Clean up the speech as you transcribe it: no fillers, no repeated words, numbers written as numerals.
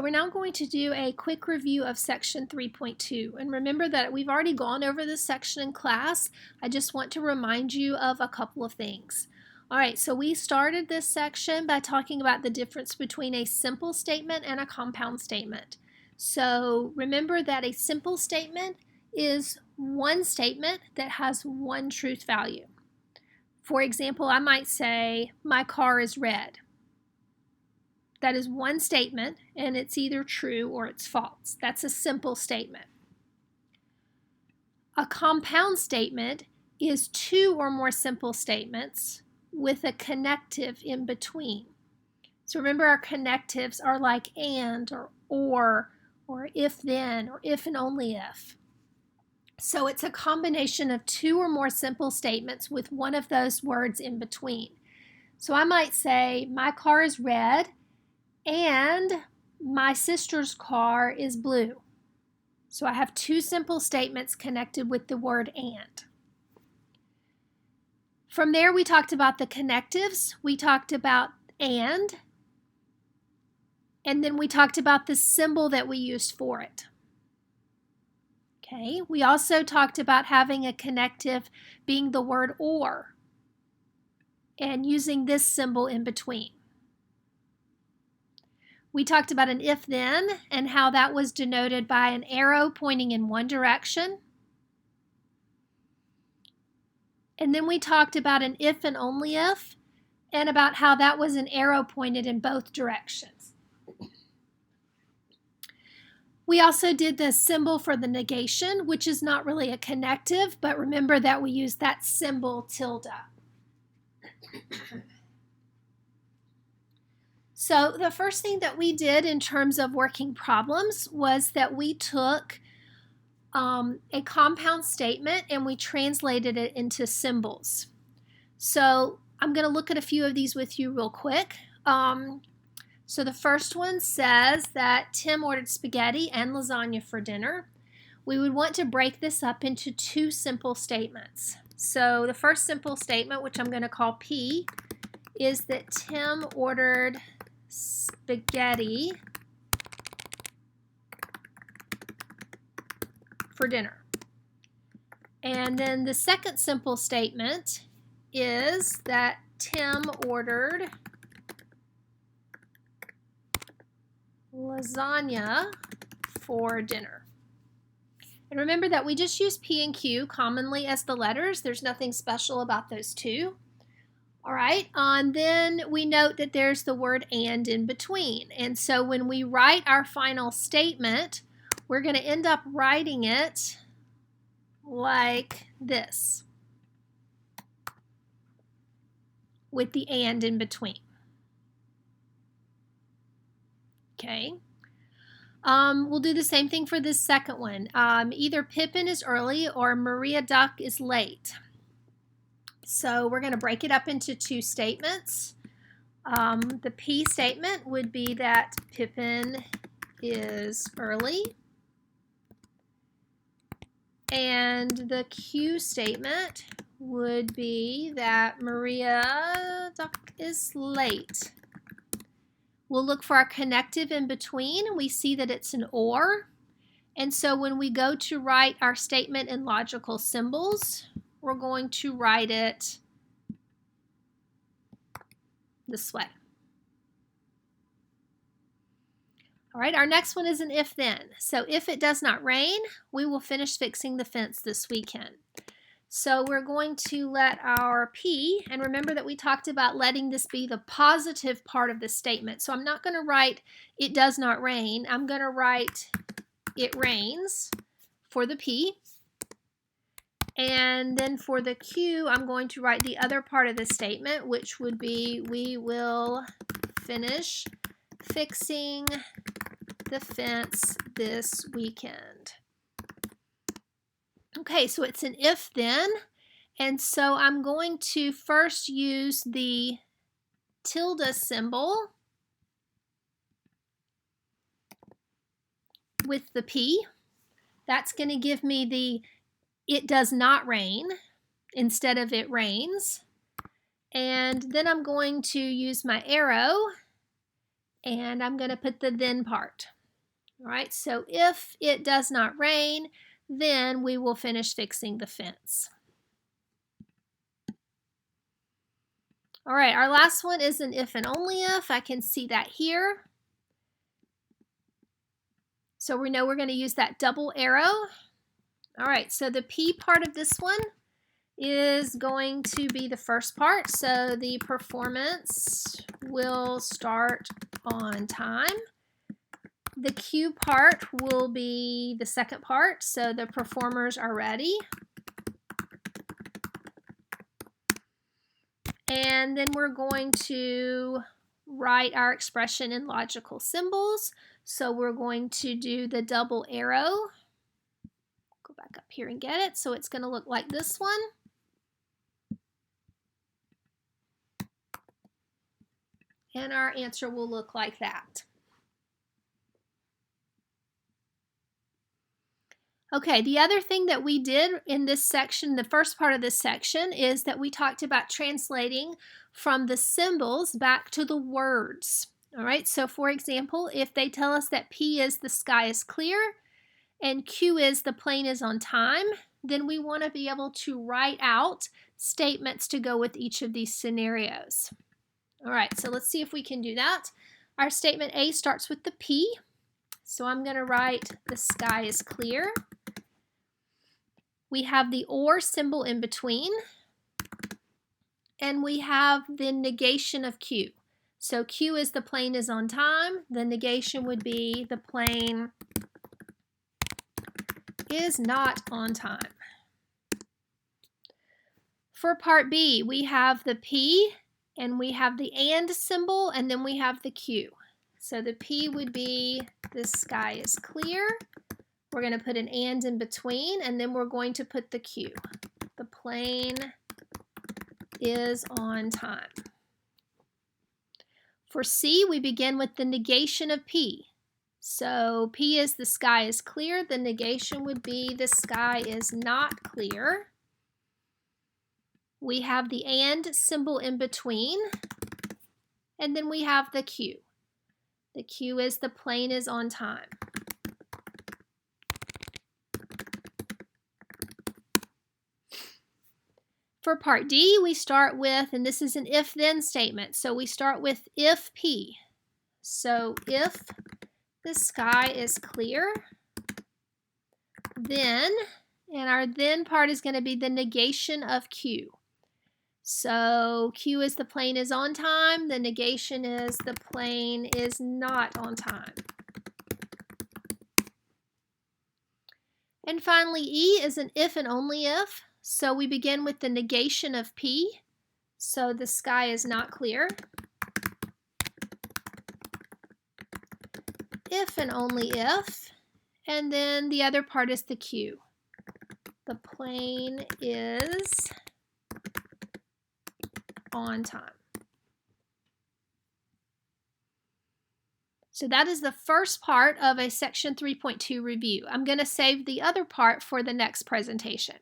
So we're now going to do a quick review of section 3.2. And remember that we've already gone over this section in class. I just want to remind you of a couple of things. All right, so we started this section by talking about the difference between a simple statement and a compound statement. So remember that a simple statement is one statement that has one truth value. For example, I might say, my car is red. That is one statement, and it's either true or it's false. That's a simple statement. A compound statement is two or more simple statements with a connective in between. So remember, our connectives are like and or if then, or if and only if. So it's a combination of two or more simple statements with one of those words in between. So I might say, my car is red, and my sister's car is blue. So I have two simple statements connected with the word and. From there, we talked about the connectives. We talked about and then we talked about the symbol that we used for it. Okay, we also talked about having a connective being the word or and using this symbol in between. We talked about an if-then and how that was denoted by an arrow pointing in one direction. And then we talked about an if and only if and about how that was an arrow pointed in both directions. We also did the symbol for the negation, which is not really a connective, but remember that we use that symbol tilde. So the first thing that we did in terms of working problems was that we took a compound statement and we translated it into symbols. So I'm going to look at a few of these with you real quick. So the first one says that Tim ordered spaghetti and lasagna for dinner. We would want to break this up into two simple statements. So the first simple statement, which I'm going to call P, is that Tim ordered spaghetti for dinner. And then the second simple statement is that Tim ordered lasagna for dinner. And remember that we just use P and Q commonly as the letters. There's nothing special about those two. All right, and then we note that there's the word and in between. And so when we write our final statement, we're going to end up writing it like this, with the and in between. Okay. We'll do the same thing for this second one. Either Pippin is early or Maria Duck is late. So we're going to break it up into two statements. The P statement would be that Pippin is early. And the Q statement would be that Maria Duck is late. We'll look for our connective in between. We see that it's an or. And so when we go to write our statement in logical symbols, we're going to write it this way. All right, our next one is an if-then. So if it does not rain, we will finish fixing the fence this weekend. So we're going to let our P, and remember that we talked about letting this be the positive part of the statement. So I'm not going to write it does not rain. I'm going to write it rains for the P. And then for the Q, I'm going to write the other part of the statement, which would be we will finish fixing the fence this weekend. Okay, so it's an if-then, and so I'm going to first use the tilde symbol with the P. That's going to give me the it does not rain instead of it rains. And then I'm going to use my arrow and I'm going to put the then part. All right, so if it does not rain, then we will finish fixing the fence. All right, our last one is an if and only if. I can see that here. So we know we're going to use that double arrow. All right, so the P part of this one is going to be the first part. So the performance will start on time. The Q part will be the second part. So the performers are ready. And then we're going to write our expression in logical symbols. So we're going to do the double arrow. Go back up here and get it. So it's going to look like this one. And our answer will look like that. Okay, the other thing that we did in this section, the first part of this section, is that we talked about translating from the symbols back to the words. All right, so for example, if they tell us that P is the sky is clear and Q is the plane is on time, then we want to be able to write out statements to go with each of these scenarios. All right, so let's see if we can do that. Our statement A starts with the P. So I'm going to write the sky is clear. We have the or symbol in between. And we have the negation of Q. So Q is the plane is on time. The negation would be the plane is not on time. For part B, we have the P and we have the and symbol, and then we have the Q. So the P would be the sky is clear. We're going to put an and in between, and then we're going to put the Q. The plane is on time. For C, we begin with the negation of P. So P is the sky is clear. The negation would be the sky is not clear. We have the and symbol in between, and then we have the Q. The Q is the plane is on time. For part D, we start with, and this is an if-then statement, so we start with if P. So if the sky is clear, then, and our then part is going to be the negation of Q. So Q is the plane is on time, the negation is the plane is not on time. And finally, E is an if and only if. So we begin with the negation of P. So the sky is not clear. If and only if. And then the other part is the Q. The plane is on time. So that is the first part of a Section 3.2 review. I'm going to save the other part for the next presentation.